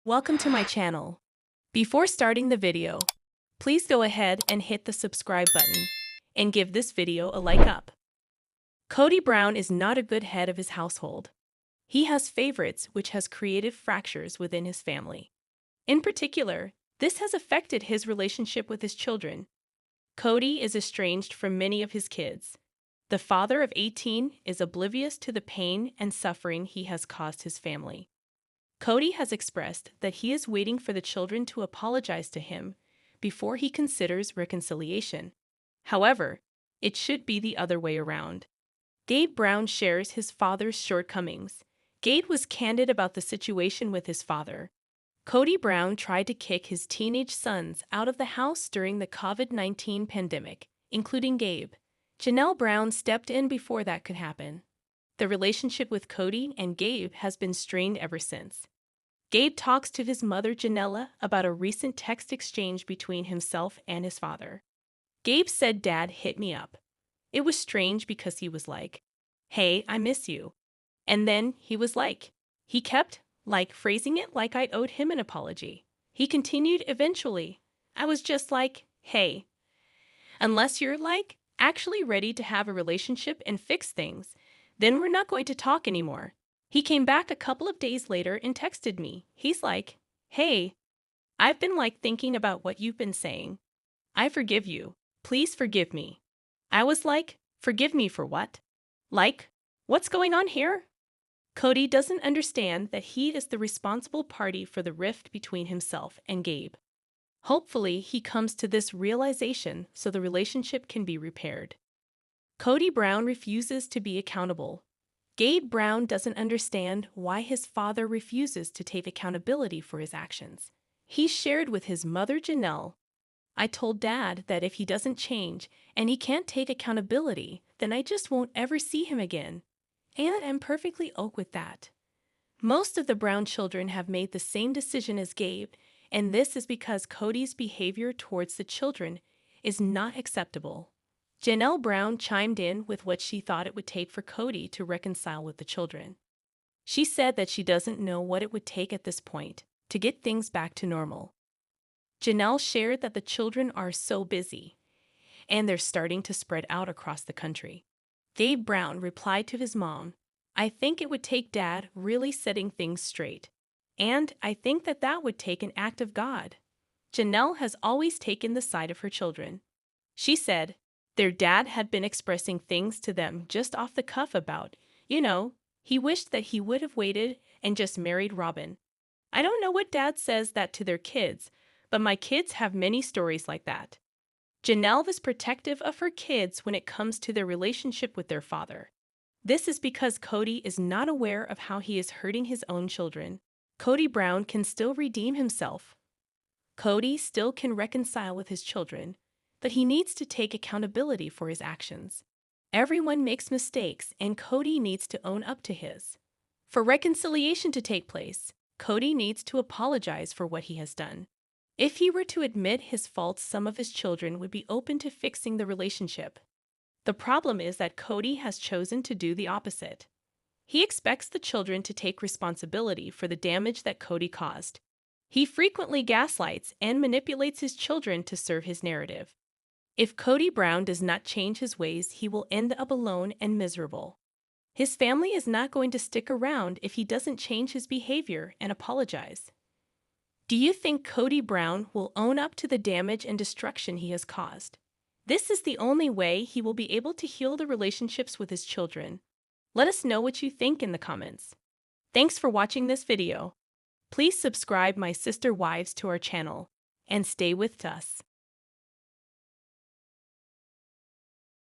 Welcome to my channel. Before starting the video, please go ahead and hit the subscribe button and give this video a like up. Kody Brown is not a good head of his household. He has favorites, which has created fractures within his family. In particular, this has affected his relationship with his children. Kody is estranged from many of his kids. The father of 18 is oblivious to the pain and suffering he has caused his family. Kody has expressed that he is waiting for the children to apologize to him before he considers reconciliation. However, it should be the other way around. Gabe Brown shares his father's shortcomings. Gabe was candid about the situation with his father. Kody Brown tried to kick his teenage sons out of the house during the COVID-19 pandemic, including Gabe. Janelle Brown stepped in before that could happen. The relationship with Kody and Gabe has been strained ever since. Gabe talks to his mother Janella about a recent text exchange between himself and his father. Gabe said, "Dad hit me up. It was strange because he was like, 'Hey, I miss you.' And then he was like, he kept, phrasing it like I owed him an apology. He continued eventually. I was just like, 'Hey, unless you're actually ready to have a relationship and fix things, then we're not going to talk anymore.' He came back a couple of days later and texted me. He's like, 'Hey, I've been thinking about what you've been saying. I forgive you. Please forgive me.' I was like, 'Forgive me for what? What's going on here?' Kody doesn't understand that he is the responsible party for the rift between himself and Gabe. Hopefully, he comes to this realization so the relationship can be repaired. Kody Brown refuses to be accountable. Gabe Brown doesn't understand why his father refuses to take accountability for his actions. He shared with his mother Janelle, 'I told Dad that if he doesn't change and he can't take accountability, then I just won't ever see him again. And I'm perfectly okay with that.' Most of the Brown children have made the same decision as Gabe, and this is because Kody's behavior towards the children is not acceptable. Janelle Brown chimed in with what she thought it would take for Kody to reconcile with the children. She said that she doesn't know what it would take at this point to get things back to normal. Janelle shared that the children are so busy, and they're starting to spread out across the country. Gabe Brown replied to his mom, 'I think it would take Dad really setting things straight. And I think that would take an act of God.' Janelle has always taken the side of her children. She said their dad had been expressing things to them just off the cuff about, he wished that he would have waited and just married Robin. I don't know what dad says that to their kids, but my kids have many stories like that." Janelle is protective of her kids when it comes to their relationship with their father. This is because Kody is not aware of how he is hurting his own children. Kody Brown can still redeem himself. Kody still can reconcile with his children, but he needs to take accountability for his actions. Everyone makes mistakes, and Kody needs to own up to his. For reconciliation to take place, Kody needs to apologize for what he has done. If he were to admit his faults, some of his children would be open to fixing the relationship. The problem is that Kody has chosen to do the opposite. He expects the children to take responsibility for the damage that Kody caused. He frequently gaslights and manipulates his children to serve his narrative. If Kody Brown does not change his ways, he will end up alone and miserable. His family is not going to stick around if he doesn't change his behavior and apologize. Do you think Kody Brown will own up to the damage and destruction he has caused? This is the only way he will be able to heal the relationships with his children. Let us know what you think in the comments. Thanks for watching this video. Please subscribe my sister wives to our channel and stay with us.